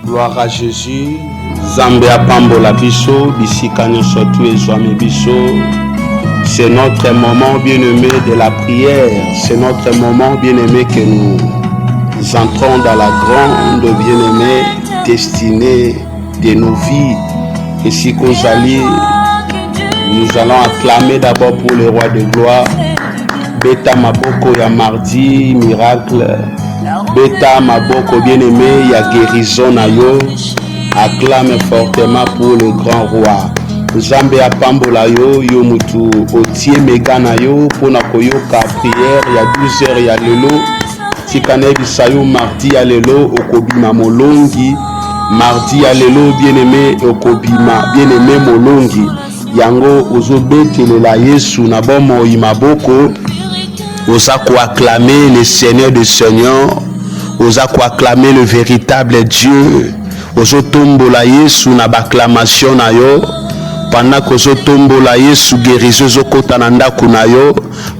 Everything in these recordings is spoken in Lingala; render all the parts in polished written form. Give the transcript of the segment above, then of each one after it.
Gloire à Jésus. Zambe apambola biso, bisika nyonso tu ezwami biso. C'est notre moment bien-aimé de la prière. C'est notre moment bien-aimé que nous entrons dans la grande bien-aimée destinée de nos vies. Et si Kozali, nous allons acclamer d'abord pour le roi de gloire. Beta Maboko ya mardi, miracle. Beta Maboko bien-aimé, ya guérison na yo. Acclame fortement pour le grand roi. Zambe apambola yo, yo mutu otie megana yo, pona koyoka prière, ya 12h ya lelo. Tikane bisayo mardi ya lelo, okobima molongi. Mardi ya lelo, bien-aimé, okobima, bien-aimé molongi. Yango ozobetelela Yesu na bomo imaboko. Osa ko acclamer le Seigneur des Seigneurs. Osa ko acclamer le véritable Dieu. Oso tombola Yesu na bacclamation na yo. Pendant que oso tombola Yesu guérison zokota na ndaku na yo.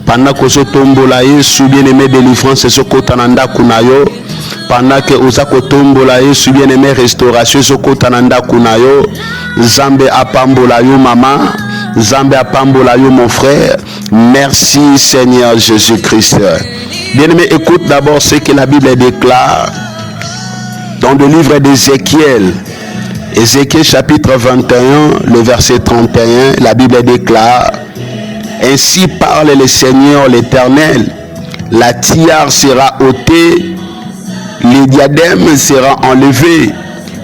Pendant que oso tombola Yesu bien-aimé délivrance zokota na ndaku na yo. Pendant que osa ko tombola Yesu bien-aimé restauration zokota na ndaku na yo. Zambe apambola yo maman. Zambe apambola yo mon frère. Merci Seigneur Jésus-Christ. Bien-aimé, écoute d'abord ce que la Bible déclare dans le livre d'Ézéchiel. Ézéchiel chapitre 21, le verset 31, la Bible déclare: Ainsi parle le Seigneur l'Éternel, la tiare sera ôtée, le diadème sera enlevé,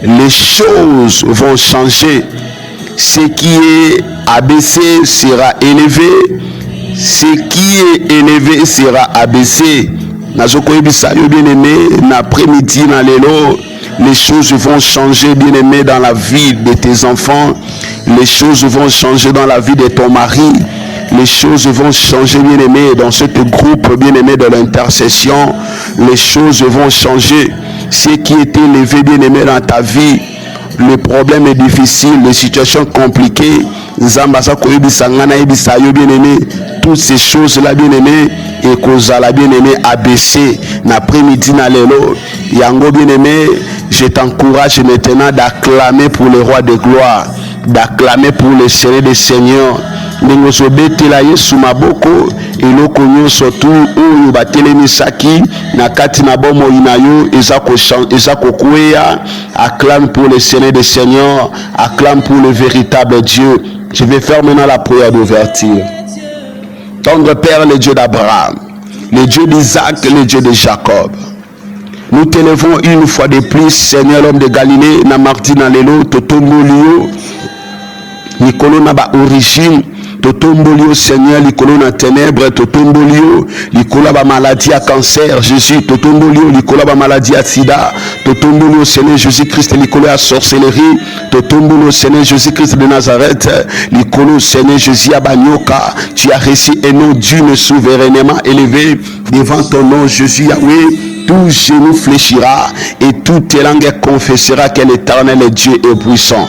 les choses vont changer, ce qui est abaissé sera élevé, ce qui est élevé sera abaissé. Nazokoyebisayo bien-aimé, l'après-midi na lelo, les choses vont changer bien-aimé dans la vie de tes enfants, les choses vont changer dans la vie de ton mari, les choses vont changer bien-aimé dans ce groupe bien-aimé de l'intercession, les choses vont changer. Ce qui était élevé bien-aimé dans ta vie, le problème est difficile, les situations compliquées, Zambasa koyebisa ngana yebisayo bien-aimé, toutes ces choses-là bien-aimé, et kozala bien-aimé abaissé l'après-midi na lelo. Yango bien-aimé, je t'encourage maintenant d'acclamer pour le roi de gloire, d'acclamer pour le Seigneur des Seigneurs. Ningoso betela Yesu maboko eloko nyonso tu oyo batelemisaki na kati na bomo inayo ezako kweya. Acclame pour le Seigneur des Seigneurs, acclame pour le véritable Dieu. Je vais faire maintenant la prière d'ouverture. Tendre Père, le Dieu d'Abraham, le Dieu d'Isaac, le Dieu de Jacob. Nous t'élevons une fois de plus, Seigneur, l'homme de Galilée, na mardi na lelo, totombolio, Nicolo na ba origine, totombolio, Seigneur, Nicolo na ténèbres, totombolio, Nicolo ba maladie à cancer, Jésus, totombolio, Nicolo ba maladie à sida, totombolio, Seigneur Jésus-Christ, Nicolo à sorcellerie, totombolio, Seigneur Jésus-Christ de Nazareth, Nicolo, Seigneur Jésus à Banyoka, tu as reçu un nom d'une souverainement élevé devant ton nom, Jésus Yahweh. Tout genou fléchira et toute langue confessera que l'Éternel est Dieu et puissant.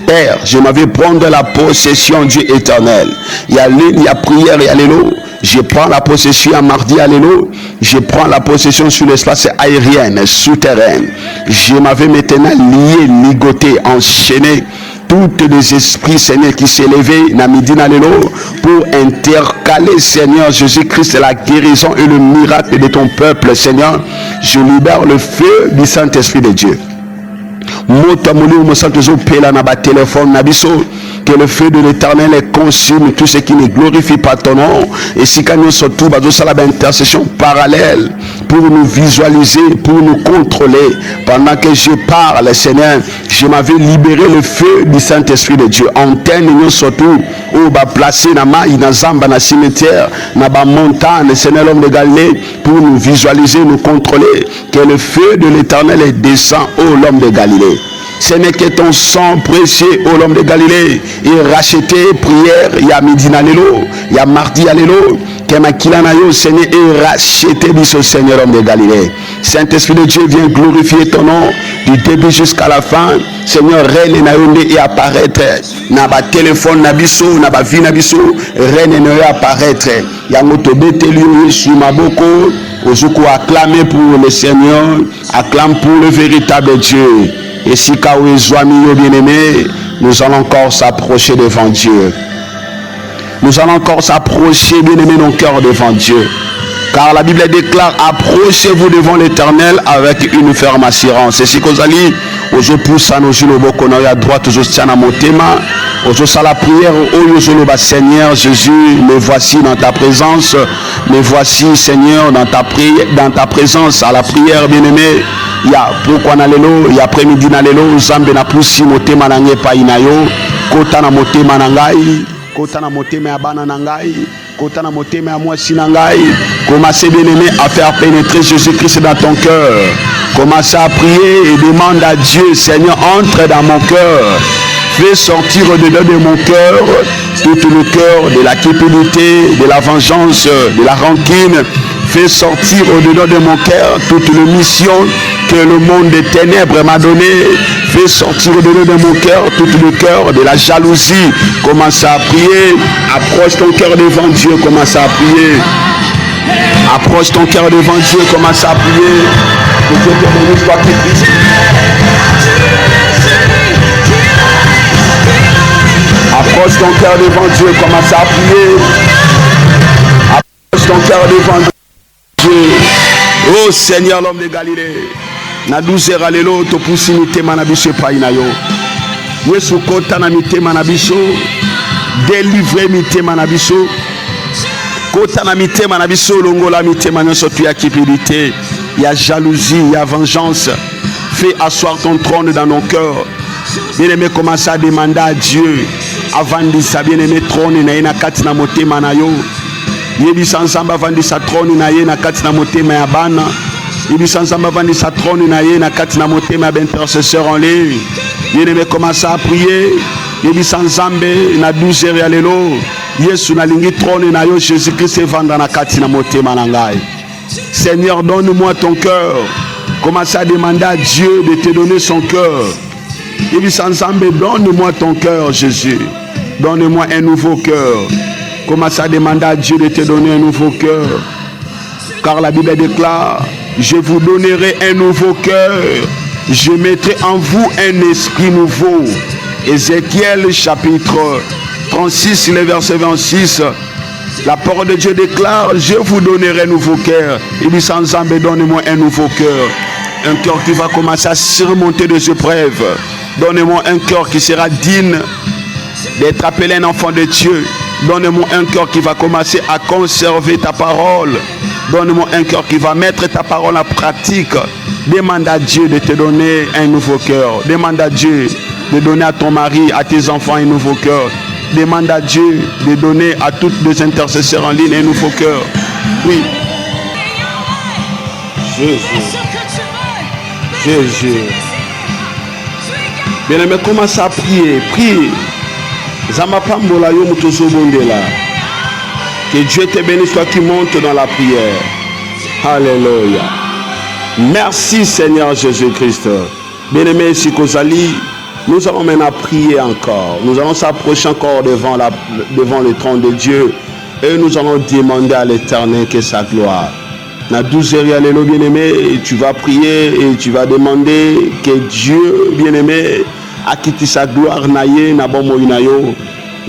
Père, je m'avais prendre la possession Dieu éternel. Il y a prière, il y a l'élo. Je prends la possession à mardi à l'élo. Je prends la possession sur l'espace aérien, souterrain. Je m'avais maintenant lié, ligoté, enchaîné toutes les esprits, Seigneur, qui s'élevaient na midi na lelo pour intercaler, Seigneur Jésus-Christ, la guérison et le miracle de ton peuple, Seigneur. Je libère le feu du Saint-Esprit de Dieu. Que le feu de l'Éternel consume tout ce qui ne glorifie pas ton nom. Et si quand nous surtout intercession parallèle pour nous visualiser, pour nous contrôler, pendant que je parle, Seigneur, je m'avais libéré le feu du Saint-Esprit de Dieu. Antenne nous surtout où va placer na maï na zamba na cimetière na ba montagne, Seigneur, l'homme de Galilée, pour nous visualiser, nous contrôler. Que le feu de l'Éternel descend au l'homme de Galilée. Ce n'est que ton sang précieux, ô l'homme de Galilée, et racheté, prière, il y a midi na lelo, il y a mardi à lelo, que ma kilanayo, Seigneur, et racheté, biso Seigneur, homme de Galilée. Saint-Esprit de Dieu, viens glorifier ton nom, du début jusqu'à la fin. Seigneur, reine nayo et apparaître, na ba téléphone na biso, na ba vie na biso, reine nayo apparaître. Yango to betelu sur ma boko, ozuko acclamer pour le Seigneur, acclame pour le véritable Dieu. Et si Kawe Zwami bien-aimé, nous allons encore s'approcher devant Dieu. Nous allons encore s'approcher, bien-aimé, nos cœurs devant Dieu. Car la Bible déclare, approchez-vous devant l'Éternel avec une ferme assurance. Et si vous allez, vous poussez nos yeux à droite, vous tiens à mon thème, vous la prière, oh Seigneur Jésus, me voici dans ta présence, me voici Seigneur dans ta présence, à la prière, bien-aimé. Il y a pourquoi nalelo, il y a après-midi nalelo, Zambe na poussi motema na ngepa inayo, kota na motema na ngai, kota na motema ya bana na ngai. Kota na motema ya mwasi na ngai. Commencez bien-aimé à faire pénétrer Jésus-Christ dans ton cœur. Commencez à prier et demande à Dieu, Seigneur, entre dans mon cœur. Fais sortir au-dedans de mon cœur tout le cœur de la cupidité, de la vengeance, de la rancune. Fais sortir au-dedans de mon cœur toute la mission que le monde des ténèbres m'a donnée. Fais sortir au-dedans de mon cœur tout le cœur de la jalousie. Commence à prier. Approche ton cœur devant Dieu. Commence à prier. Approche ton cœur devant Dieu. Commence à prier. Que Dieu te bénisse, toi qui pries. Approche ton cœur devant Dieu. Commence à prier. Approche ton cœur devant Dieu. Oh Seigneur, l'homme de Galilée, na 12h alelo to pusi mitema na biso epai na yo. Yesu kota na mitema na biso, délivre mitema na biso, kota na mitema na biso, longola mitema nyonso tu ya cupidité, ya jalousie, ya vengeance. Fais asseoir ton trône dans nos cœurs. Bien-aimé, commence à demander à Dieu avant de sa bien-aimé trône na ina kati na motema na yo. Yebisa nzamba vandisa trône na ye na kati na motema ya bana. Yebisa nzamba vandisa trône na ye na kati na motema ya intercesseur en ligne. Bien-aimé, commence à prier. Yebisa nzambe na 12h ya lelo. Yesu na lingi trône na yo Jésus-Christ vanda na kati na motema na ngai. Seigneur, donne-moi ton cœur. Commence à demander à Dieu de te donner son cœur. Yebisa nzambe, donne-moi ton cœur, Jésus. Donne-moi un nouveau cœur. Commence à demander à Dieu de te donner un nouveau cœur. Car la Bible déclare, je vous donnerai un nouveau cœur. Je mettrai en vous un esprit nouveau. Ézéchiel chapitre 36, le verset 26. La parole de Dieu déclare, je vous donnerai un nouveau cœur. Il dit, sans Zambé, donne-moi un nouveau cœur. Un cœur qui va commencer à surmonter des épreuves. Donne-moi un cœur qui sera digne d'être appelé un enfant de Dieu. Donne-moi un cœur qui va commencer à conserver ta parole. Donne-moi un cœur qui va mettre ta parole en pratique. Demande à Dieu de te donner un nouveau cœur. Demande à Dieu de donner à ton mari, à tes enfants un nouveau cœur. Demande à Dieu de donner à tous les intercesseurs en ligne un nouveau cœur. Oui. Jésus. Jésus. Bien-aimé, commence à prier. Prie. Que Dieu te bénisse, toi qui montes dans la prière. Alléluia. Merci Seigneur Jésus-Christ. Bien-aimé Sikozali, nous allons maintenant prier encore. Nous allons s'approcher encore devant le trône de Dieu. Et nous allons demander à l'Éternel que sa gloire. Na 12h, alléluia, bien-aimé, tu vas prier et tu vas demander que Dieu, bien-aimé, a quitté sa gloire naye na bomo inayo.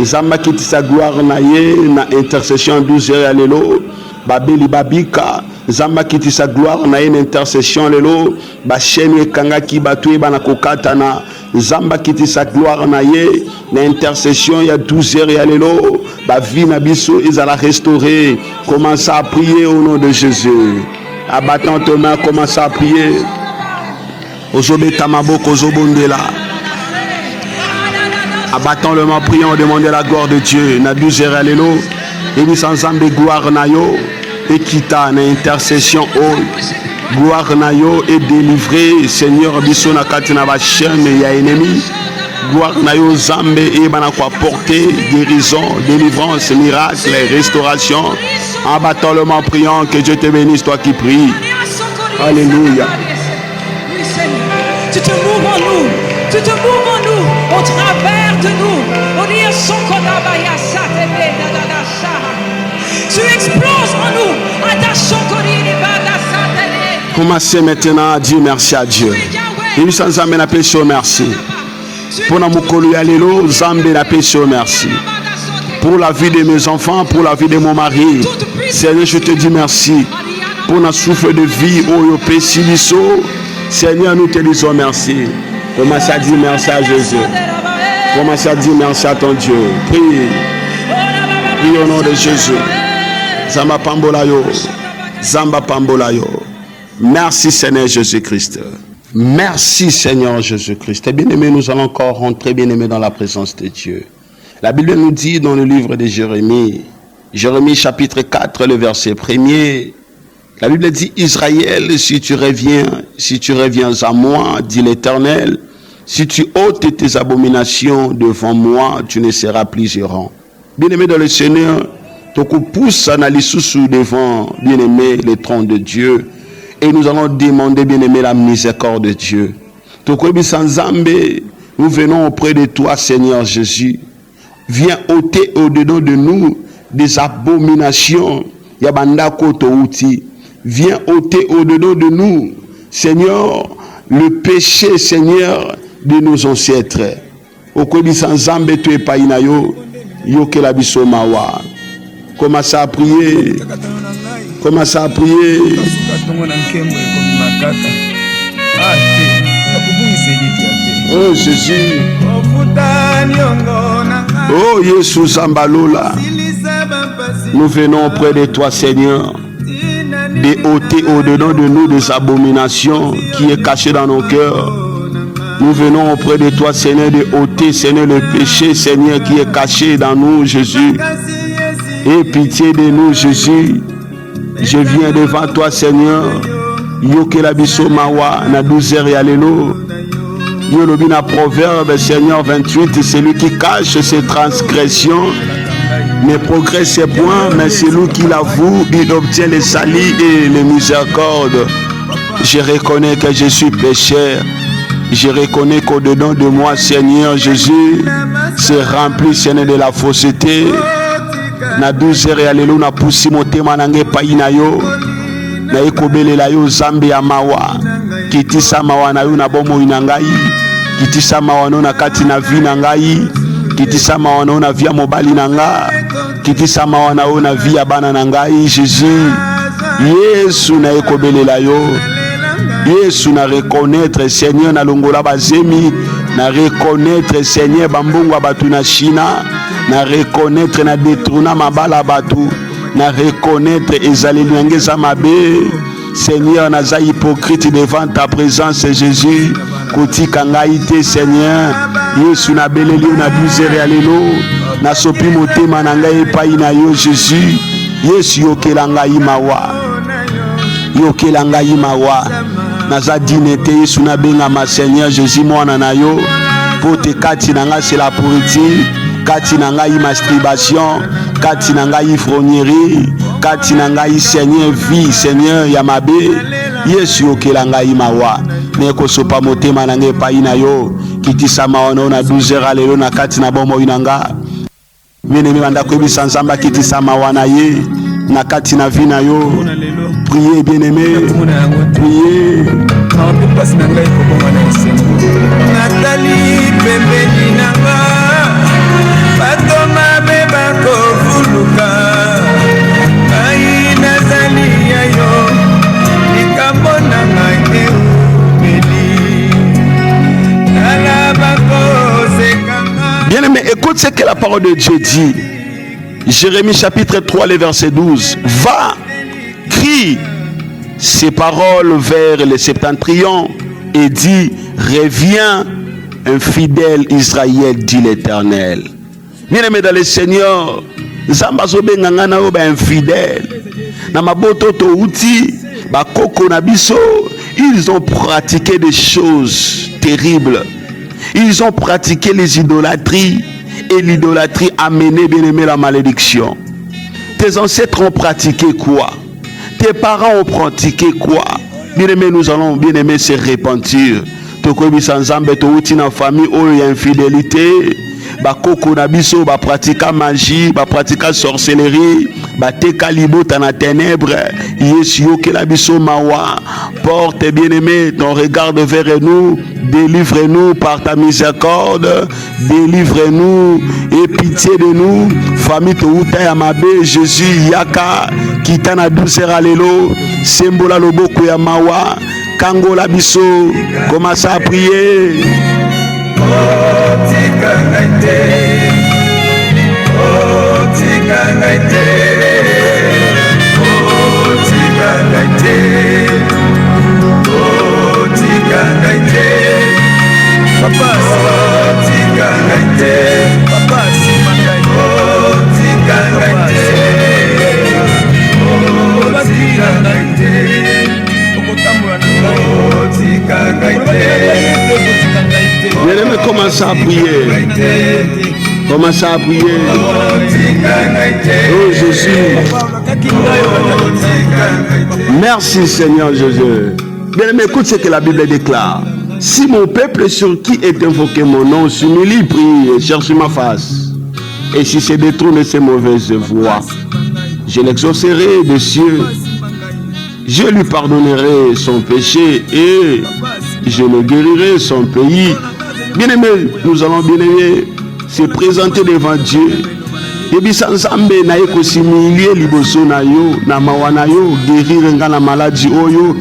Zamba quitté sa gloire naye na intercession 12h alléluia. Babeli babika Zamba quitté sa gloire naye na intercession lelo. Ba chaîne kanga ki batue bana kokata na Zamba quitté sa gloire naye na intercession ya 12h alléluia. Ba vie na biso ezala restaurer. Commence à prier au nom de Jésus. Abattant tes mains, commence à prier. Ozobeta maboko ozobondela. Abattons le main, prions, demandons la gloire de Dieu. Na 12h alléluia. Et nous sans âme de gloire nayo. Et quitta na intercession oh. Gloire nayo et délivré. Seigneur biso na katina ba chaîne ya ennemi. Gloire nayo zambe et bana quoi porter guérison, délivrance, miracle, restauration. Abattons le main, prions, que Dieu te bénisse, toi qui pries. Alléluia. Tu te mouves en nous. Tu te mouves en nous, au travers de nous. Tu exploses en nous. Commencez maintenant à dire merci à Dieu. Et sans Zambé n'a péché, merci. Pour la mokolo ya lelo, Zambé n'a péché, merci. Pour la vie de mes enfants, pour la vie de mon mari. Seigneur, je te dis merci. Pour notre souffle de vie, oh péché biso. Seigneur, nous te disons merci. Commence à dire merci à Jésus. Commence à dire merci à ton Dieu. Prie. Prie au nom de Jésus. Zamba Pambolayo. Zamba Pambolayo. Merci Seigneur Jésus-Christ. Merci Seigneur Jésus-Christ. Bien-aimés, nous allons encore rentrer, bien-aimés, dans la présence de Dieu. La Bible nous dit dans le livre de Jérémie, Jérémie chapitre 4, le verset 1er, la Bible dit, Israël, si tu reviens à moi, dit l'Éternel, si tu ôtes tes abominations devant moi, tu ne seras plus errant. Bien-aimé dans le Seigneur, tu pousse à l'issue devant, bien-aimé, le trône de Dieu. Et nous allons demander, bien-aimé, la miséricorde de Dieu. Nous venons auprès de toi, Seigneur Jésus. Viens ôter au-dedans de nous des abominations. Viens ôter au-dedans de nous, Seigneur, le péché, Seigneur, de nos ancêtres. Commence à prier. Commence à prier. Oh Jésus. Oh Jésus Zambalola. Nous venons auprès de toi, Seigneur, de ôter au-dedans de nous des abominations qui est caché dans nos cœurs. Nous venons auprès de toi, Seigneur, de ôter, Seigneur, le péché, Seigneur, qui est caché dans nous, Jésus. Aie pitié de nous, Jésus. Je viens devant toi, Seigneur. Yoke la biso mawa na 12h et allélo. Yolobi na proverbe, Seigneur 28, celui qui cache ses transgressions ne progresse point, mais celui qui l'avoue, il obtient le salut et les miséricordes. Je reconnais que je suis pécheur. Je reconnais qu'au-dedans de moi, Seigneur Jésus, c'est rempli, Seigneur, de la fausseté. Na 12h et allélo na poussi motema nange paina yo. Na ekobelela yo zambe ya mawa. Kitisa mawa na yo na bomo inangai. Kitisa mawa no na kati na vi na ngai. Kitisa mawa no na via mobali na nga. Kitisa mawa na yo na via bana na ngai. Jésus, Yesu na ekobelela yo. Yesu na reconnaître Seigneur na longola bazemi. Na reconnaître Seigneur bambongwa batu na China. Na reconnaître na détourna mabala batu. Na reconnaître ezali nyangeza mabe. Seigneur naza hypocrite devant ta présence Jésus. Koti kangaite Seigneur. Yesu na beleli na 12h alelo. Na sopi motema na ngai epai na yo Jésus. Yesu yokela ngai mawa. Yokela ngai mawa. Naza dinete Yesu na benga ma Seigneur Jésus mwana na yo. Pote kati na nga c'est la pourriture. Kati na ngai masturbation. Kati na ngai ivrognerie. Kati na ngai Seigneur vie Seigneur ya mabe. Yesu yokela ngai mawa. Neko sopa motema na ngai epai na yo. Kitisa mawana na 12h alelo na kati na bomo inanga. Bien-aimé banda koyebisa nzamba kitisa mawana ye na kati na vie na yo. Priez bien-aimé. Priez. Nathalie pembeni nanga. Batoma beba kovuluka. Ai nazali yo. Nikamona ngai Bien-aimé, écoute ce que la parole de Dieu dit. Jérémie chapitre 3, le verset 12. Va, crie ces paroles vers le septentrion et dit, reviens, un fidèle Israël, dit l'Éternel. Bien-aimé dans le Seigneur, Zambazobengangana oba infidèle. Namaboto to uti, bakoko nabiso, ils ont pratiqué des choses terribles. Ils ont pratiqué les idolâtries et l'idolâtrie a mené, bien-aimé, la malédiction. Tes ancêtres ont pratiqué quoi? Tes parents ont pratiqué quoi? Bien-aimé, nous allons, bien-aimé, se repentir. Tokobi sanzambe to uti na famille où il y a infidélité. Bakoko na biso ba pratika magie, ba pratika sorcellerie, ba teka libota na ténèbres. Yesu yokela biso mawa. Porte, bien-aimé, ton regard vers nous. Délivre-nous par ta miséricorde. Délivre-nous et pitié de nous. Famille Touta Yamabe, Jésus, Yaka, Kitana Doucera Lelo, Sembola Loboko Yamawa, Kangola Biso, commence à prier. Bien-aimé, commence à prier. Commence à prier. Oh Jésus. Merci Seigneur Jésus. Bien-aimé, écoute ce que la Bible déclare. Si mon peuple sur qui est invoqué mon nom s'humilie, prie et cherche ma face, et si se détourne de ses mauvaises voies, je l'exaucerai des cieux, je lui pardonnerai son péché et je le guérirai son pays. Bien-aimé, nous allons bien-aimé se présenter devant Dieu. Yebisa nzambe na ye kosimilie liboso na yo na mawa na yo, guérir nga na maladie oyo,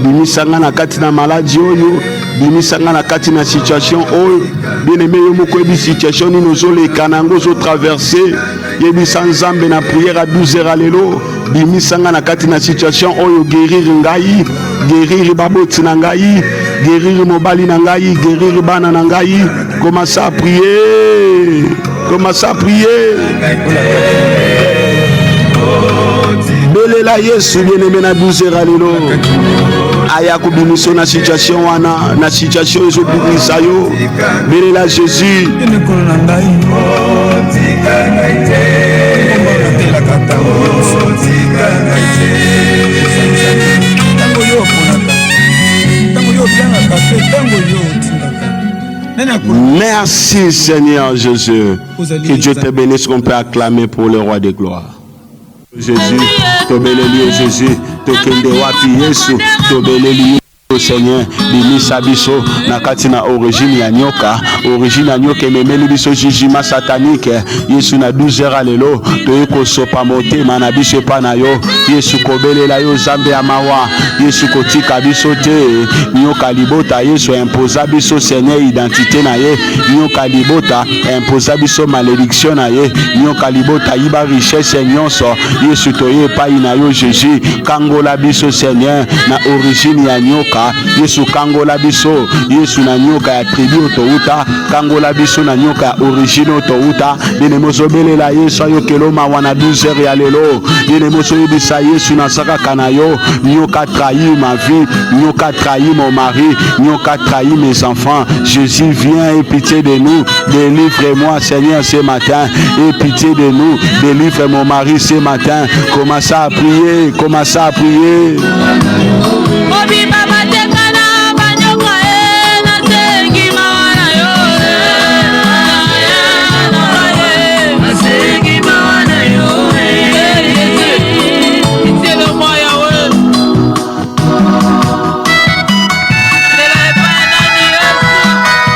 bimisa nga na kati na maladie oyo, bimisa nga na kati na situation oyo. Bien-aimé, yo moko yebi situation nini ozoleka nango ozotraverse. Yebisa nzambe na prière à 12h lelo, bimisa nga na kati na situation oyo, guérir ngai, guérir baboti na ngai, guérir mobali na ngai, guérir bana na ngai. Commence à prier. Commence à prier. Belela Yesu bien-aimé na 12h lelo. Aya kubimiso na situation wana, na situation ezobimisa yo. Belela Jésus. Merci Seigneur Jésus. Que Dieu te bénisse, qu'on peut acclamer pour le roi de gloire. Jésus, te bénis Jésus, te kende wapi Yesu, te bénis Seigneur, bimisa biso na kati na origine ya nyoka ememeli biso jugement satanique. Yesu na 12h lelo toye kosopa motema na biso pa na yo. Yesu kobelela yo zambe ya mawa. Yesu kotika biso te nyoka libota. Yesu imposa biso Seigneur identité na ye. Nyoka libota imposa biso malédiction na ye. Nyoka libota iba richesse nyonso. Yesu toye pai na yo Jésus, kangola biso Seigneur na origine ya nyoka. Yesu kangola biso, Yesu na nyoka ya tribu otouta, kangola biso na nyoka ya origine otouta. Bine mozobelela Yesu ayo keloma wana 12h ya lelo. Bine mozo yebisa Yesu na saka kanayo, nyoka trahi ma vie, nyoka trahi mon mari, nyoka trahi mes enfants. Jésus, viens et pitié de nous, délivre-moi Seigneur ce matin, et pitié de nous, délivre mon mari ce matin. Commence à prier, commence à prier.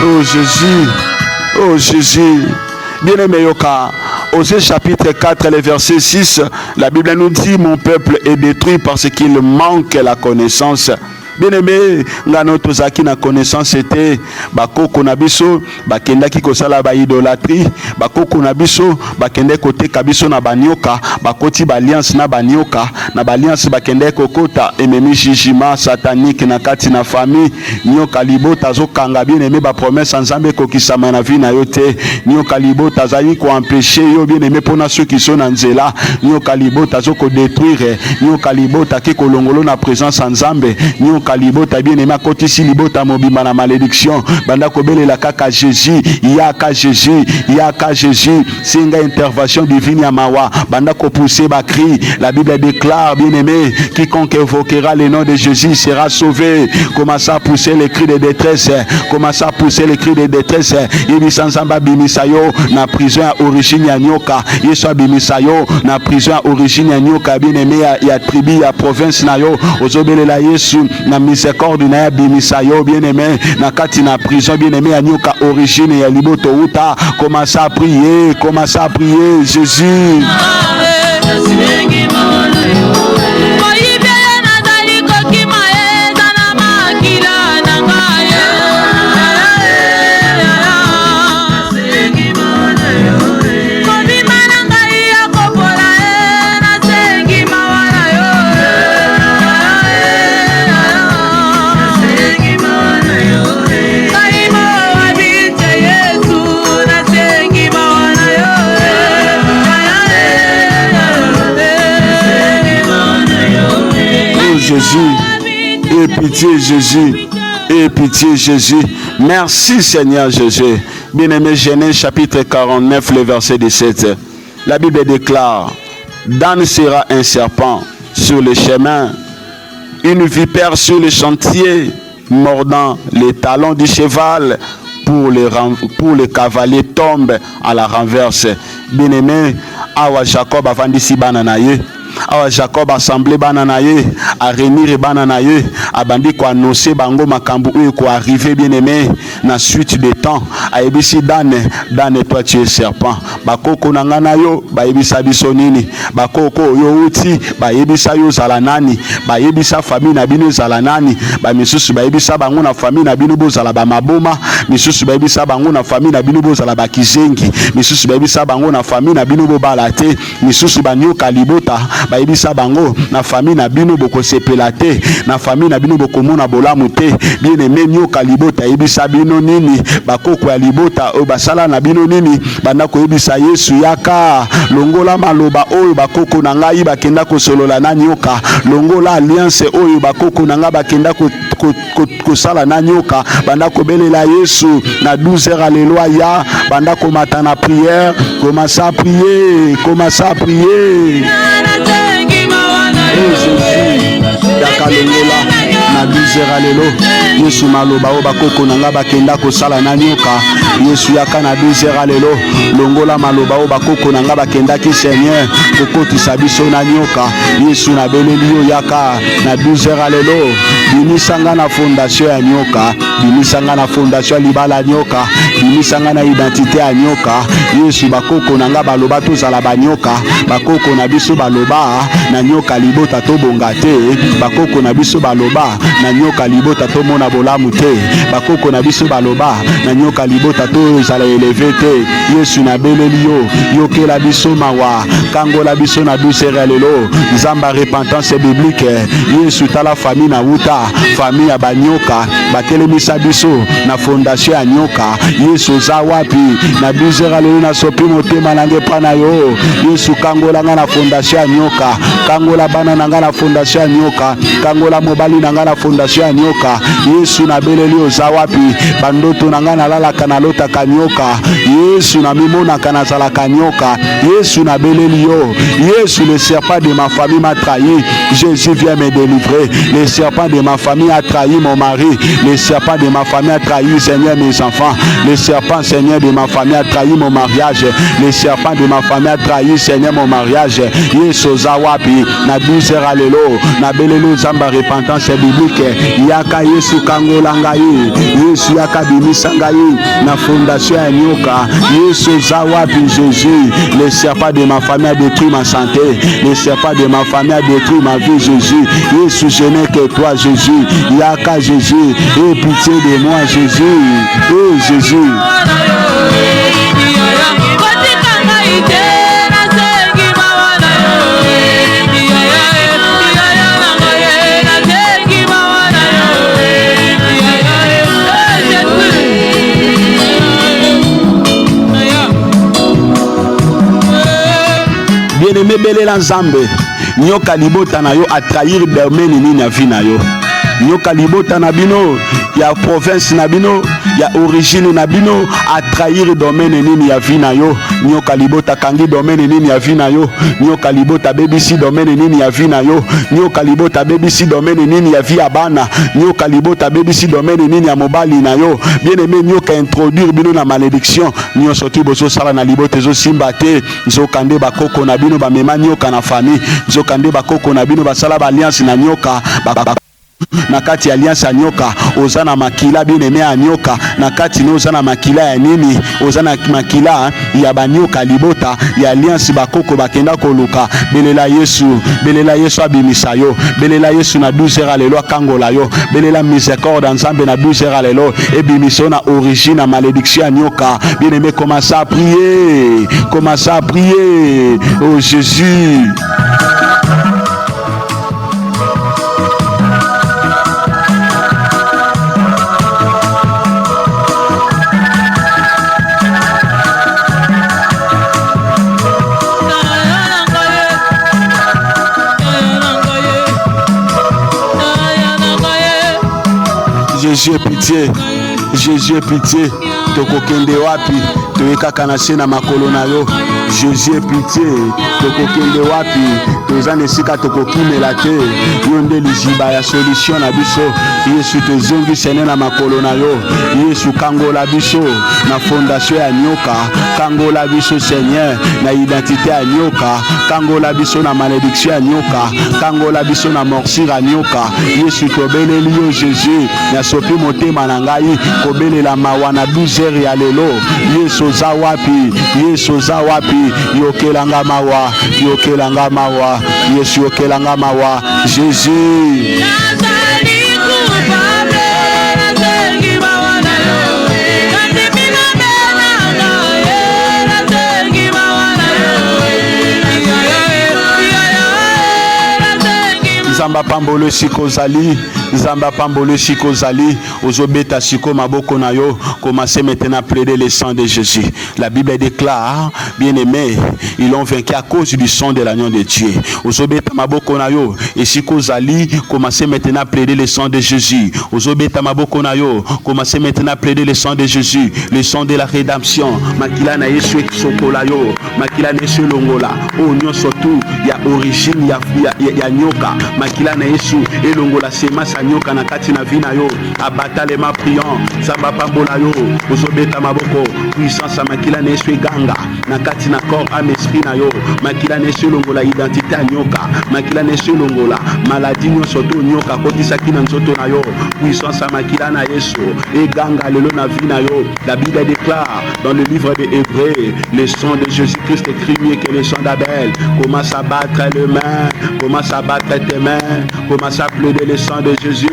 Oh Jésus, oh Jésus, bien-aimé Yoka, Osée chapitre 4, le verset 6, la Bible nous dit, mon peuple est détruit parce qu'il manque la connaissance. Bien-aimé, ngano tozaki na connaissance était bakoko na biso bakenda ki kosala ba idolâtrie, bakoko na biso bakende kote kabiso na banyoka, bakoti ba alliance na banyoka, na ba alliance bakende kokota ememi jugement satanique na kati na famille. Nyoka libota zo kanga bien-aimé ba promesse nzambe kokisama na vie na yo te. Nyoka libota zali ko empêcher yo bien-aimé pona ceux qui sont na nzela. Nyoka libota zo ko détruire, nyoka libota ki kolongolo na présence nzambe. Kalibota bien-aimé akotisi libota mobimba na malédiction banda kobelela kaka Jésus, yaka Jésus, yaka Jésus. Singa intervention divine ya mawa banda ko pousser ba cri. La Bible déclare bien-aimé, quiconque évoquera le nom de Jésus sera sauvé. Commence à pousser les cris de détresse, commence à pousser les cris de détresse. Yebisa nzamba bimisayo na prison ya origine ya nyoka. Yesu bimisayo na prison ya origine ya nyoka bien-aimé ya tribu ya province na yo. Ozobelela Yesu na na miséricorde na ya bimisa yo bien-aimé na kati na prison bien-aimé ya nyoka origine ya liboto uta. Commence à prier, commence à prier Jésus. Jésus, aie pitié Jésus, aie pitié Jésus. Merci Seigneur Jésus. Bien-aimé, Genèse chapitre 49, le verset 17. La Bible déclare: Dan sera un serpent sur le chemin, une vipère sur le chantier, mordant les talons du cheval, pour les cavaliers tombent à la renverse. Bien-aimé, awa Jacob avandisi bananaye. Awa Jacob assemblé bananaye, a réunir bananaye, a bandi ko annoncer bango makambu ou ko arriver bien-aimé na suite de temps. A ebisi Dan toi tu es serpent. Bakoko nangana yo, ba ebisa biso nini? Bakoko yo uti, ba ebisa yo zala nani? Ba ebisa famille na bino zala nani? Ba misusu ba ebisa bango na famille na bino bo zala ba maboma, misusu ba ebisa bango na famille na bino bo zala ba kizengi, misusu ba ebisa bango na famille na bino bo balate, misusu ba nyoka libota. Ba ebisa bango na famille na bino boko sepela te, na famille na bino boko mona bolamu te. Bien aimé nyoka libota ebisa bino nini? Bakoko ya libota o basala na bino nini? Banda ko ebisa Yesu yaka longola maloba oyo bakoko na ngai bakenda ko solola na nyoka, longola alliance oyo bakoko na ngai bakenda ko sala na nyoka, banda ko belela Yesu na 12h alléluia, banda ko mata na prière, commence à prier, commence à prier. Dakalongola na 12h alelo Yesu maloba o bakoko nanga bakenda kosala na nyoka, Yesu yaka na 12h alelo longola maloba o bakoko nanga bakenda ki Seigneur kokotisa biso na nyoka, Yesu na beleli yo yaka na 12h alelo. Bimisanga na fondation ya nyoka, bimisanga na fondation libala nyoka, bimisanga na identité ya nyoka. Yesu bakoko nanga baloba tozala banyoka, bakoko na biso baloba na nyoka libota tobonga te, bakoko na biso baloba na nyoka libota tomona bolamu te, bakoko na biso baloba na nyoka libota tozala eleve te. Yesu na beleli yo yokela biso mawa, kangola biso na 12h lelo nzamba repentance biblique. Yesu tala famille na wuta, famille ya banyoka batelemisa biso na fondation ya nyoka. Yesu za wapi na 12h lelo na sopi motema nange pana yo. Yesu kangola nga na fondation ya nyoka, kangola bana nanga na fondation ya nyoka, kangola mobali nanga na fondation ya nyoka. Yesu na beleli oza wapi bandoto nanga na lalaka na lota kanyoka, Yesu na mimona kana zala kanyoka. Yesu na beleli yo. Yesu le serpent de ma famille m'a trahi, Jésus vient me délivrer. Le serpent de ma famille a trahi mon mari, le serpent de ma famille a trahi Seigneur mes enfants, le serpent Seigneur de ma famille a trahi mon mariage, le serpent de ma famille a trahi Seigneur mon mariage. Yesu za wapi na 12h alelo na belelo zamba repentance biblique yaka Yesu kangola ngai, Yesu yaka bimisa ngai na fondation ya nyoka. Yesu za wapi Jésus? Le serpent de ma famille a détruit ma santé, le serpent de ma famille a détruit ma vie Jésus. Yesu je n'ai que toi Jésus, yaka Jésus, aie pitié de moi Jésus, oh Jésus. Bien-aimé belela nzambe, nyoka libota na yo a trahir domaine nini ya vie na yo. Nyoka libota na bino ya province na bino ya origine na bino a trahir domaine nini ya vie na yo. Nyoka libota kangi domaine nini ya vie na yo. Nyoka libota bebisi domaine nini ya vie na yo. Nyoka libota bebisi domaine nini ya vie ya bana. Nyoka libota bebisi domaine nini ya mobali na yo. Bien aimé nyoka introduire bino na malédiction. Nyo soti bozo sala na libote zo simba te. Zo kande bakoko na bino ba mema nyoka na famille. Zo kande bakoko na bino basala ba alliance na nyoka. na kati ya alliance ya nyoka oza na makila bien-aimé ya nyoka na kati no oza na makila ya nini oza na makila ya banyoka libota ya alliance bakoko bakenda koluka belela Yesu abimisa yo belela Yesu na 12h lelo akangola yo belela miséricorde nzambe na 12h lelo ebimisa yo na origine na malédiction ya nyoka bien-aimé commence à prier oh Jésus. Jésus est pitié tokokende wapi toyekaka na se na makolo na yo Jésus est pitié tokokende wapi toza na esika tokokimela te yo nde liziba ya solution na biso Yesu tozongisene na makolo na yo Yesu kangola biso na fondation ya nyoka kangola biso Seigneur na identité ya nyoka kangola biso na malédiction ya nyoka kangola biso na morsure ya nyoka Yesu tobeleli yo Jésus na sopi motema na ngai kobelela mawa na 12h ya lelo Yesu za wapi yokelanga mawa Yesu yokelanga mawa Jésus. Zamba pambolo sikozali ozobeta siko maboko na yo commencez maintenant à plaider le sang de Jésus. La Bible déclare bien-aimés ils ont vaincu à cause du sang de l'agneau de Dieu. Ozobeta maboko na yo et sikozali commencez maintenant à plaider le sang de Jésus. Ozobeta maboko na yo commencez maintenant à plaider le sang de Jésus, le sang de la rédemption. Makila na Yesu sokola yo makila na Yesu longola o nyonso tu ya origine ya nyoka makila na Yesu elongola semasa nyoka na kati na vina yo abatalema priant zamba pambola yo ozobeta maboko puissance makila na Yesu eganga na kati na corps âme esprit na yo makila na Yesu elongola identité ya nyoka makila na Yesu elongola maladie nyonso to nyoka kotisaki na nzoto na yo puissance makila na Yesu eganga lelo na vie na yo. La Bible déclare dans le livre de Hébreux le sang de Jésus-Christ est plus mieux que le sang d'Abel. Commence à battre les mains, commence à battre tes mains, commence à plaider le sang de Jésus,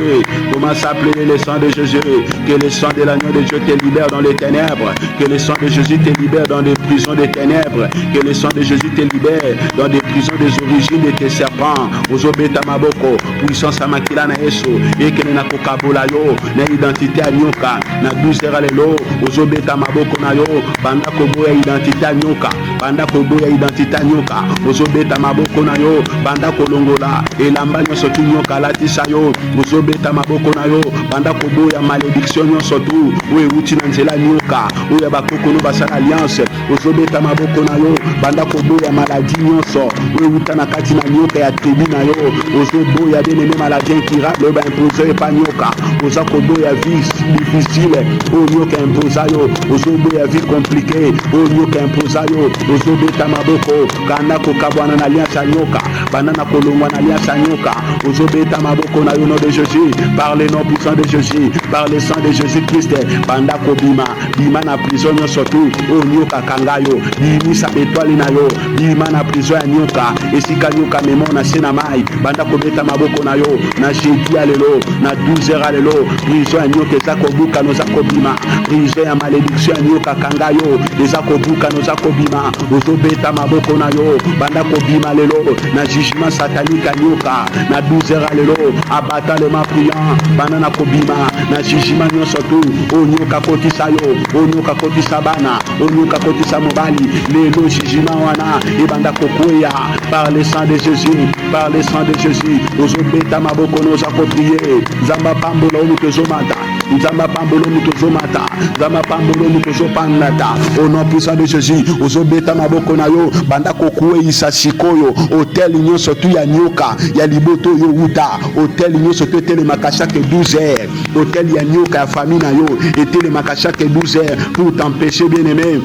commence à plaider le sang de Jésus, que le sang de l'agneau de Dieu te libère dans les ténèbres, que le sang de Jésus te libère dans des prisons des ténèbres, que le sang de Jésus te libère dans des prisons des origines de tes serpents. Ozobeta maboko puissance à makila na Yesu ekene na kokabola yo na identité à nyoka na 12h lelo ozobeta maboko na yo banda koboya identité à nyoka banda koboya identité à nyoka ozobeta maboko na yo banda kolongola elamba nyonso tu nyoka latisa yo ozobeta maboko na yo banda koboya malédiction nyonso tu oyo euti na nzela nyoka oyo bakoko no basala alliance ozobeta maboko na yo banda koboya maladie nyonso oyo euta na kati na nyoka ya tribu na yo ozoboya bien-aimé maladie incurable oyo baimposer epa nyoka oza koboya vie difficile oyo nyoka imposa yo ozoboya vie compliqué oyo nyoka imposa yo ozobeta maboko kanda kokabwana na alliance ya nyoka banda na kolongwa na alliance ya nyoka ozobeta maboko na yo nom de Jésus par le nom puissant de Jésus par le sang de Jésus-Christ banda kobima bima na prison nyonso tu oyo nyoka kanga yo bimisa étoile na yo bima na prison ya nyoka esika nyoka memo na se na mai banda kobeta maboko na yo na jeudi ya lelo na 12h lelo prison ya nyoka eza kobuka noza kobima prison ya malédiction ya nyoka kanga yo eza kobuka noza kobima ozobeta maboko na yo banda kobima lelo na jugement satanique ya nyoka na 12h lelo abatalema priant banda na kobima na jugement nyonso tu oyo nyoka kotisa yo oyo nyoka kotisa bana oyo nyoka kotisa mobali lelo jugement wana ebanda kokweya par le sang de Jésus par le sang de Jésus ozobeta maboko noza koprie nzamba pambola oyo tozomata nzamba pambola oyo tozomata nzamba pambola oyo tozopandata au nom puissant de Jésus ozobeta maboko na yo banda kokweyisa sikoyo hotel nyonso tu ya nyoka ya liboto yo uta hotel nyonso tu etelemaka chaque 12h hotel ya nyoka ya famille na yo etelemaka chaque 12h pour t'empêcher bien-aimé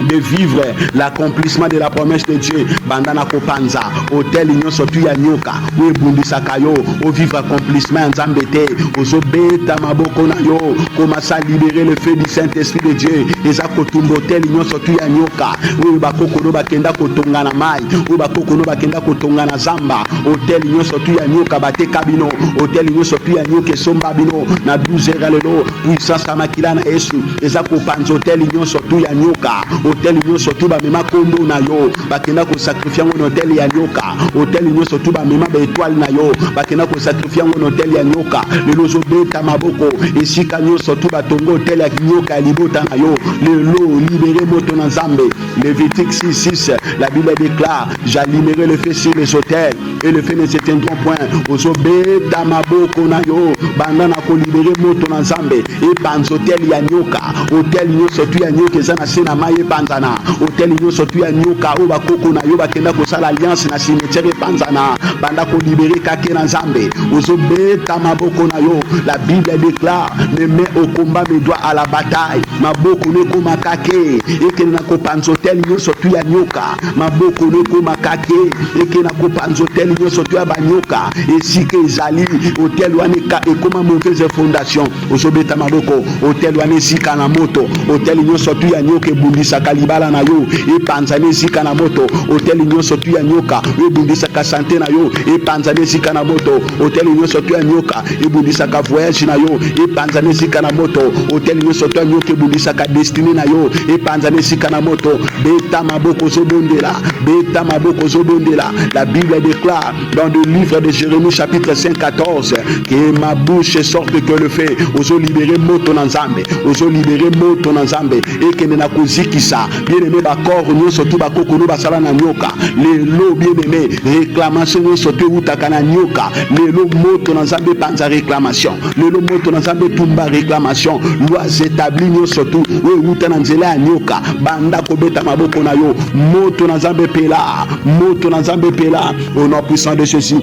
de vivre l'accomplissement de la promesse de Dieu. Bandana kopanza hôtel nyonso tu ya nyoka we bundisaka yo o vivre accomplissement nzambe te ozobeta maboko na yo commence à libérer le feu du Saint-Esprit de Dieu eza kotumba hôtel nyonso tu ya nyoka we bakoko no bakenda kotonga na mai we bakoko no bakenda kotonga na zamba hôtel nyonso tu ya nyoka bateka bino hôtel nyonso tu ya nyoka esomba bino na 12 heures lelo puissance ya makila na Yesu eza kopanza hôtel nyonso tu ya nyoka hôtel nyonso tu bamema kondo na yo bakenda kosakrifia ngo na hôtel ya nyoka hôtel nyonso tu bamema baétoile na yo bakenda kosakrifia ngo na hôtel ya nyoka lelo ozobeta maboko esika nyonso tu batongo hôtel ya nyoka ya libota na yo lelo libéré moto na nzambe. Lévitique 6:6 la Bible déclare j'allumerai le feu sur les hôtels et le feu ne s'éteindront point. Ozobeta maboko na yo banda na kolibere moto na nzambe epanza hôtel ya nyoka hôtel nyonso tu ya nyoka eza na se na mai epanzana hôtel nyonso tu ya nyoka oyo bakoko na yo bakenda kosala alliance na cimetière epanzana banda kolibere kake na nzambe ozobeta maboko na yo. La Bible déclare ne mets au combat mes doigts à la bataille maboko nekoma kake ekende na kopanza hôtel nyonso tu ya nyoka maboko nekoma kake ekende na kopanza hôtel nyonso tu ya banyoka esika ezali hôtel wana ekoma mauvaise fondation ozobeta maboko hôtel wana esika na moto hôtel nyonso tu ya nyoka ebundisaka libala na yo epanzana esika na moto hôtel nyonso tu ya nyoka ebundisaka sante na yo epanzana esika na moto hôtel nyonso tu ya nyoka ebundisaka voyage na yo epanzana esika na moto hôtel nyonso tu ya nyoka ebundisaka destiny na yo epanzana esika na moto beta maboko zobondela beta maboko zobondela. La Bible déclare dans le livre de Jérémie chapitre 5:14 que ma bouche sorte que le feu ozo libérer moto na nzambe ozo libérer moto na nzambe ekende na kozikisa bien aimé bakor nyonso tu bakoko no basala na nyoka lelo bien aimé réclamation nyonso tu utaka na nyoka lelo moto na nzambe panza réclamation lelo moto na nzambe tumba réclamation lois établies nyonso tu we uta na nzela ya nyoka banda kobeta maboko na yo moto na nzambe pela moto na nzambe pela au nom puissant de Jésus.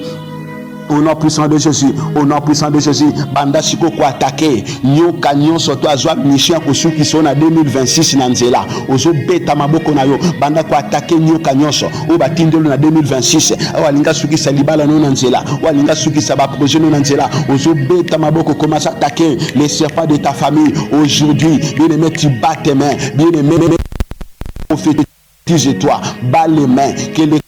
Au nom puissant de Jésus, au nom puissant de Jésus, banda siko ko attaquer nyoka nyonso to azwa mission ko suki sona 2026 na nzela ozo beta maboko na yo banda ko attaquer nyoka nyonso o batindelo na 2026 awalinga suki salibala no na nzela walinga suki sa ba projet no na nzela ozo beta maboko commence à attaquer les serpents de ta famille aujourd'hui. Bien aimé, tu bats tes mains, bien aimé, prophétise-toi, bats les mains, que les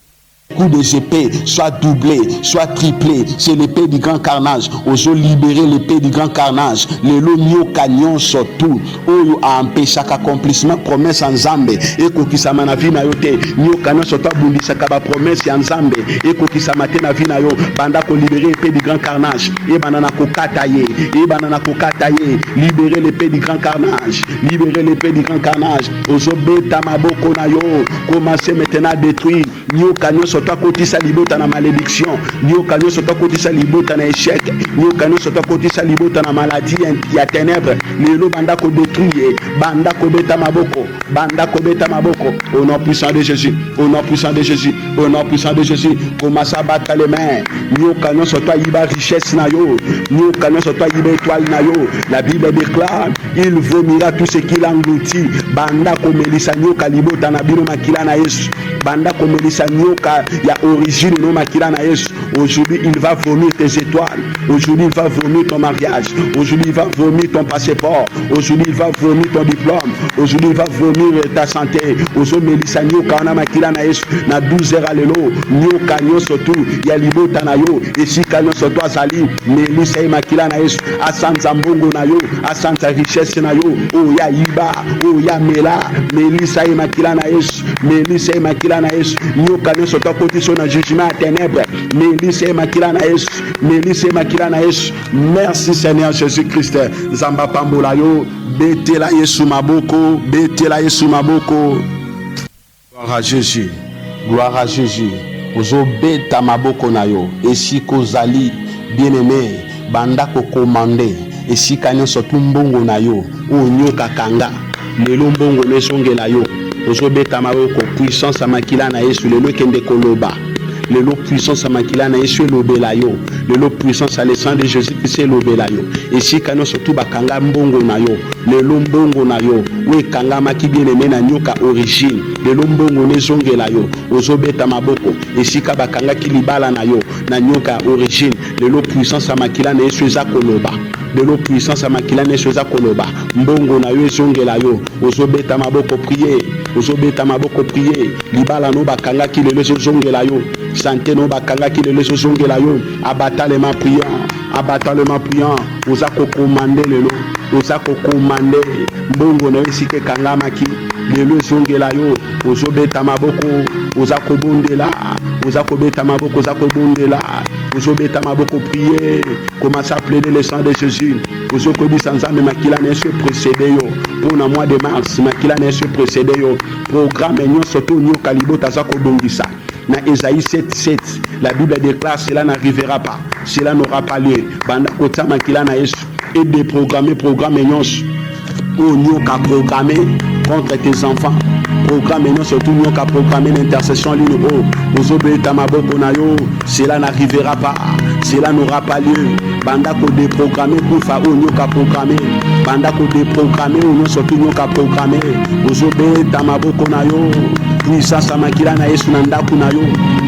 coup des épées soit doublé, soit triplé. C'est l'épée du grand carnage. Ozo libérer l'épée du grand carnage. Le lomio canyon surtout. Oyo a empêché l'accomplissement promesse en Zambé. Eko kisama na vie na yo te. Nyo canyon surtout bundisa kaba promesse en Zambé. Eko kisama te na vie na yo. Banda ko libérer l'épée du grand carnage. E banana ko kataye. E banana ko kataye. Libérer l'épée du grand carnage. Libérer l'épée du grand carnage. Ozo beta maboko na yo. Commencez maintenant à détruire. Nyo canyon surtout kotisa libota na malédiction, nyoka nyonso to kotisa libota na échec, nyoka nyonso to kotisa libota na maladie ya ténèbres, lelo banda ko détruire, banda ko beta maboko, banda ko beta maboko. Au nom puissant de Jésus, au nom puissant de Jésus, au nom puissant de Jésus, commence à battre les mains. Nyoka nyonso to yiba richesse na yo, nyoka nyonso to yiba étoile na yo. La Bible déclare, il vomira tout ce qu'il engloutit. Banda ko melisa nyoka libota na bino makila na Yesu. Banda ko melisa nyoka ya origine no makila na Yesu. Aujourd'hui il va vomir tes étoiles. Aujourd'hui il va vomir ton mariage. Aujourd'hui il va vomir ton passeport. Aujourd'hui il va vomir ton diplôme. Aujourd'hui il va vomir ta santé. Aujourd'hui melisa nyoka na makila na Yesu. Na 12 heures alelo nyoka nyonso tu ya libota na yo. Esika nyonso to azali melisa makila na Yesu. Asanza mbongo na yo, asanza richesse na yo. O ya yiba, o ya mela melisa makila na Yesu. Melisa makila na Yesu. Nyoka nyonso to kotiso na jugement à ténèbres. Melisa makila na Yesu. Melisa makila na Yesu. Merci Seigneur Jésus-Christ. Zamba pambola yo, betela Yesu maboko, betela Yesu maboko. Gloire à Jésus. Gloire à Jésus. Ozo beta maboko na yo. Esiko zali bien-aimé, banda ko commandé. Esika nyonso tu mbongo na yo. O nyoka kanga. Lelo mbongo nesongela yo. Ozo beta maboko puissance makila na Yesu lelo kende koloba. Le lot puissance à makila na yesu lobela yo. Le lot puissance à le sang de Jésus Christ lobela yo. Et si kano surtout bakanga mbongo na yo. Le lot mbongo na yo. Oui kanga maki bien aimé na nyoka origine. Le lot mbongo ne zongela yo. Ozobeta maboko. Et si ka bakanga kilibala na yo na nyoka origine. Le lot puissance à makila na yesu za koloba. De l'eau puissance à makila ne soza koloba mbongo na yo ezongela yo ozobeta maboko prier ozobeta maboko prier libala no bakanga ki lelo ezongela yo santé no bakanga ki lelo ezongela yo abatalema priant oza ko commander lelo oza ko commander mbongo na yo sike kanga maki lelo ezongela yo ozobeta maboko oza ko bondela oza ko beta maboko oza ko bondela ozobeta maboko prier commence à plaider le sang de Jésus ozokobisa nzambe makila na yesu précédé yo pour le mois de mars makila na yesu précédé yo programme nyonso to nyoka libota za kobongisa na Esaïe 7:7 la Bible déclare cela n'arrivera pas cela n'aura pas lieu banda kota makila na yesu et déprogrammer programme nyonso o nyoka programmer contre tes enfants programme non surtout nous qu'à programmer l'intercession l'une ozobeta maboko na yo cela n'arrivera pas cela n'aura pas lieu banda ko déprogrammer pour fa o nyoka programmer banda ko déprogrammer ou surtout nous qu'à programmer ozobeta maboko na yo puissance makila na yesu na ndaku na yo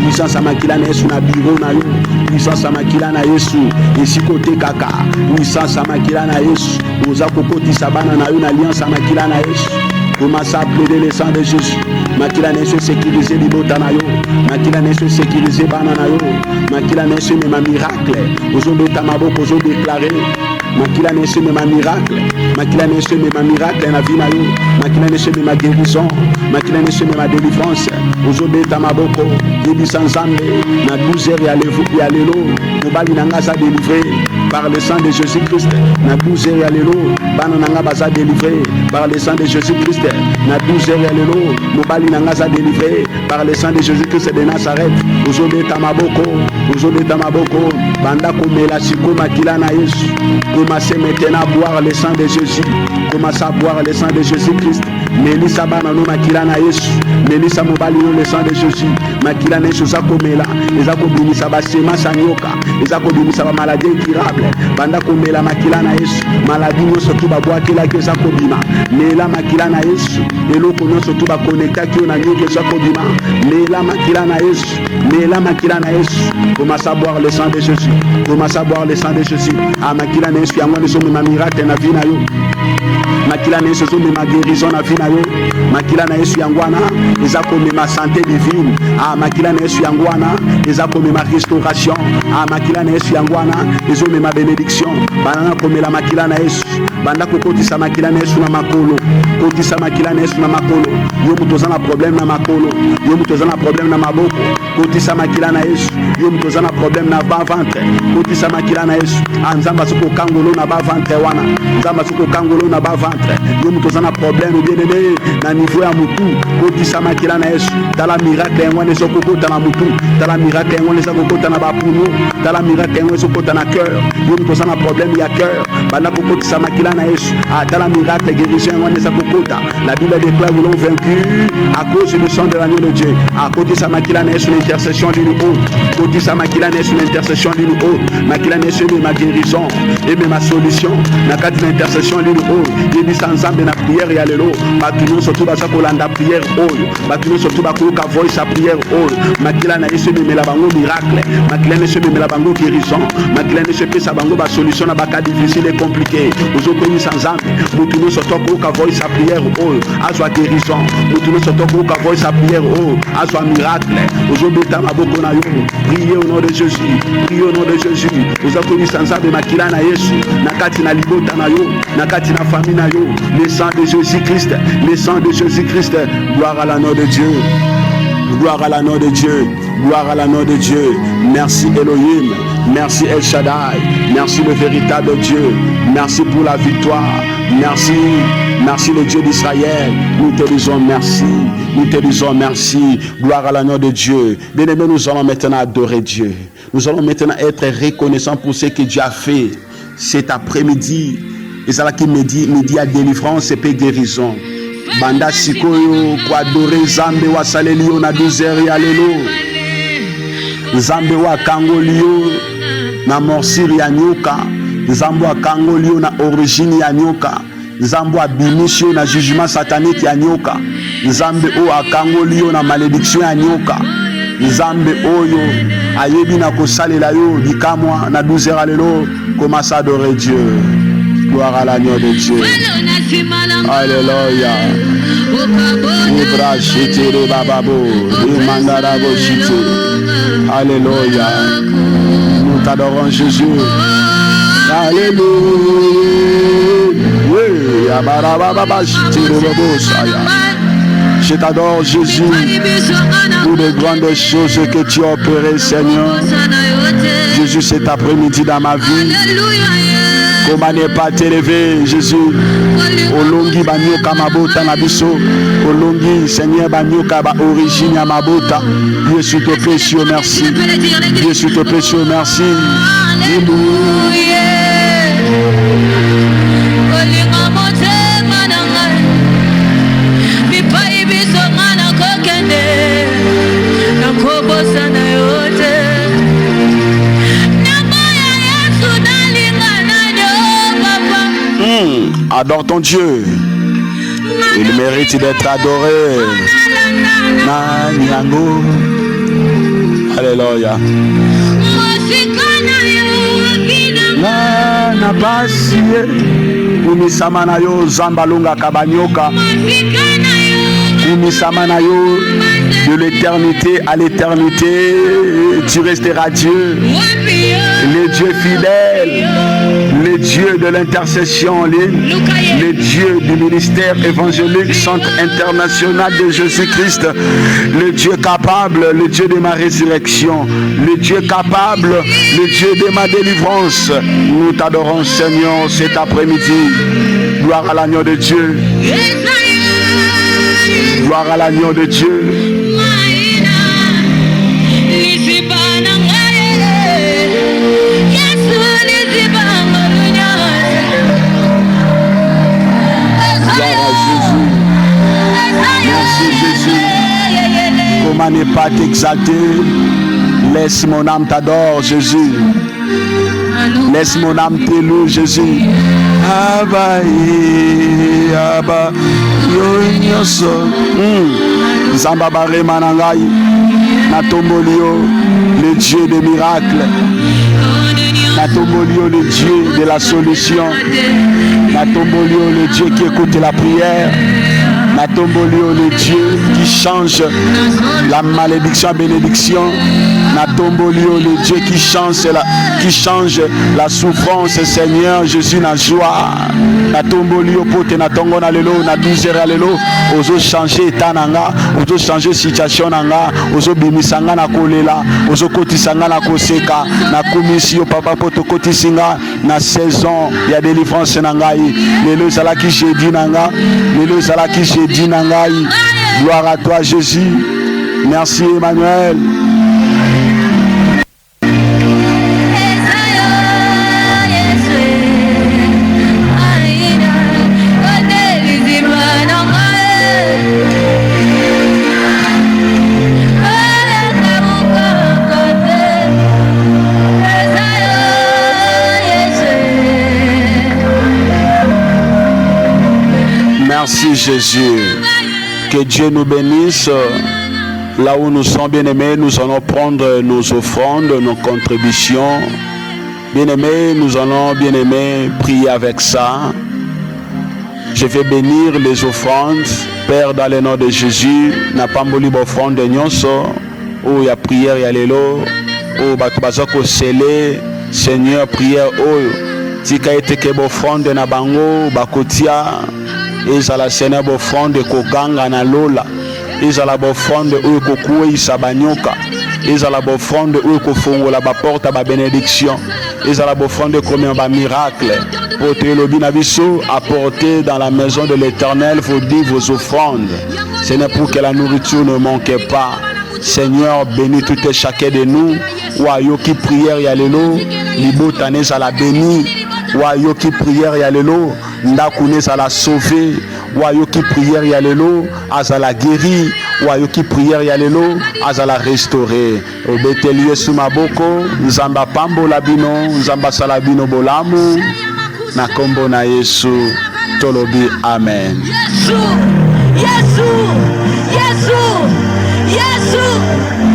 puissance makila na yesu na bureau na yo puissance makila na yesu esikote kaka puissance makila na yesu oza kokotisa bana na yo na alliance makila na yesu. Commence à plaider le sang de Jésus. Makila nesu sécuriser libota na yo. Makila nesu sécuriser banana yo. Makila nesu même miracle. Ozobeta maboko ozo déclarer. Makila nesu même miracle. Makila nesu même miracle na vie na yo. Makila nesu même guérison. Makila nesu même délivrance. Ozobeta maboko. Yebi sanzambe na 12h ya lelo. Mobali nanga za délivré par le sang de Jésus-Christ. Na 12h ya lelo. Bana nanga baza délivré par le sang de Jésus-Christ. Na 12h ya lelo. Mobali nanga za délivré par le sang de Jésus-Christ de Nazareth. Ozobeta maboko. Ozobeta maboko. Banda komela siko makila na Yesu. Commencez maintenant à boire le sang de Jésus. Commencez à boire le sang de Jésus-Christ. Melisa bana no makila na Yesu. Melisa mobali no le sang de Jésus. Makila na Yesu zakomela. Ezako binisa ba sema sanyoka. Ezako binisa ba maladie incurable. Banda komela makila na Yesu. Maladie no surtout ba boakela ke ezako bima. Mela makila na Yesu. Eloko no surtout ba connecta ki na nyoka ezako bima. Mela makila na Yesu. Mela makila na Yesu. Commence à boire le sang de Jésus. Commence à boire le sang de Jésus. Ah makila na Yesu yango neso ma miracle na vie na yo. Makila na Yesu ma guérison na vie na yo. Makila na Yesu yangwana ezako ma santé divine. Ah makila na Yesu yangwana ezako ma restauration. Ah makila na Yesu yangwana ezo ma bénédiction. Banana komela makila na Yesu. Banda kokotisa makila na Yesu na makolo. Kotisa makila na Yesu na makolo. Yo mutoza na problème na makolo. Yo mutoza na problème na maboko. Kotisa makila na Yesu. Yo mutoza na problème na bas ventre. Kotisa makila na Yesu. Nzamba soko kangolo na bas ventre wana. Nzamba soko kangolo na bas ventre. Yo mutoza na problème bien aimé na niveau ya mutu. Kotisa makila na Yesu. Tala miracle ngone ne soko kota na mutu. Tala miracle ngone ne soko kota na bapuno. Tala miracle ngone ne soko kota na cœur. Yo mutoza na problème ya cœur. Banda kokotisa makila na Yesu. Tala miracle guérison ngone ne soko kota. La Bible déclare nous l'ont vaincu à cause du sang de l'agneau de Dieu. À côté sa makila na Yesu l'intercession d'une haute. Côté sa makila na Yesu l'intercession d'une haute. Makila na Yesu ma guérison et ma solution. Na kati l'intercession d'une haute. Yebi sanzambe na prière ya lelo. Batuno surtout ba sakolanda prière oyo. Batuno surtout ba koyoka voice sa prière oyo. Makila na Yesu me la bango miracle. Makila na Yesu me la bango guérison. Makila na Yesu pesa bango ba solution na ba cas difficile et compliqué. Ozokoni sanzambe. Mutuno surtout koyoka voice sa prière oyo. Azwa guérison. Mutuno surtout koyoka voice sa prière oyo. Azwa miracle. Ozobeta maboko na yo. Priez au nom de Jésus. Priez au nom de Jésus. Ozokoni sanzambe makila na Yesu. Na kati na libota na yo. Na kati na famille na yo. Le sang de Jésus-Christ. Le sang de Jésus-Christ. Gloire à l'agneau de Dieu. Gloire à l'agneau de Dieu. Gloire à l'agneau de Dieu. Merci Elohim. Merci El Shaddai. Merci le véritable Dieu. Merci pour la victoire. Merci. Merci le Dieu d'Israël. Nous te disons merci. Nous te disons merci. Gloire à l'agneau de Dieu. Bien-aimés, nous allons maintenant adorer Dieu. Nous allons maintenant être reconnaissants pour ce que Dieu a fait cet après-midi. Et ça là qui me dit à délivrance et paix guérison. Banda sikoyo kwa adore zambe wasaleli yo na 12h ya lelo. Nzambe wa kangolio na morsure ya nyoka, Nzambe wa kangolio na origine ya nyoka, Nzambe wa bimisio na jugement satanique ya nyoka, Nzambe o akangolio na malédiction ya nyoka, Nzambe oyo ayebi na kosalela yo likamwa na 12h lelo. Commence à adorer Dieu. Gloire à l'agneau de Dieu. Alléluia. Alléluia. Nous t'adorons Jésus. Alléluia. Je t'adore Jésus pour les grandes choses que tu as opérées, Seigneur. Jésus, cet après-midi dans ma vie, comment ne pas t'élever, Jésus? Olongi banyoka mabota na biso, olongi Seigneur banyoka ba origine ya mabota. Dieu s'il te plaît, Dieu merci. Dieu s'il te plaît, Dieu merci. Adore ton Dieu. Il mérite d'être adoré. Alléluia. Na basi kumisama na yo zambalunga kabanyoka, kumisama na yo de l'éternité à l'éternité, tu resteras Dieu, le Dieu fidèle, le Dieu de l'intercession, le Dieu du ministère évangélique, Centre international de Jésus-Christ, le Dieu capable, le Dieu de ma résurrection, le Dieu capable, le Dieu de ma délivrance. Nous t'adorons, Seigneur, cet après-midi. Gloire à l'agneau de Dieu. Gloire à l'agneau de Dieu. Comment ne pas t'exalter? Laisse mon âme t'adore, Jésus. Laisse mon âme t'éloue, Jésus. Abba, Abba, yo nyoso. Zamba bare manangai. Natombolio, le Dieu des miracles. Natombolio, le Dieu de la solution. Natombolio, le Dieu qui écoute la prière. Natombolio, le Dieu qui change la malédiction en bénédiction. Natombolio, le Dieu qui change la souffrance, Seigneur Jésus, na joie. Natombolio, pote natongo na lelo, na 12h lelo, ozo changer état nanga, ozo changer situation nanga, ozo bimisanga na kolela, ozo kotisanga na koseka, na komisio papa poto kotisinga na saison ya délivrance nangai. Lelo zala ki jeudi nanga, lelo zala ki jeudi nangai. Gloire à toi Jésus. Merci Emmanuel. Merci Jésus. Que Dieu nous bénisse. Là où nous sommes bien-aimés, nous allons prendre nos offrandes, nos contributions. Bien-aimés, nous allons, bien-aimés, prier avec ça. Je vais bénir les offrandes. Père, dans le nom de Jésus, n'a pas moli offrande de nyonso. Oh, il y a prière, il y a l'élo. Oh, batubazoko scellé. Seigneur, prière, oh. Tika ete ke offrande na bango, bakotia. Ezala Seigneur bofronde koganga na lola. Ezala bofronde oyo kokuisa banyoka. Ezala bofronde oyo kofongola ba porte ba bénédiction. Ezala bofronde comme un miracle. Pour te lobi na biso apporter dans la maison de l'Éternel vos dîmes, vos offrandes. Seigneur, pour que la nourriture ne manque pas. Seigneur, bénis tout et chacun de nous. Wayo qui prière ya lelo, libotane za la béni. Wayo qui prière ya lelo, ndakune za la sauver. Wayo qui prière ya lelo, aza la guéri. wayoki prière ya lelo azala restauré obeteli Yesu maboko nzambe apambola bino nzambe asala bino bolamu na kombo na Yesu tolobi amen. Yesu, Yesu, Yesu, Yesu.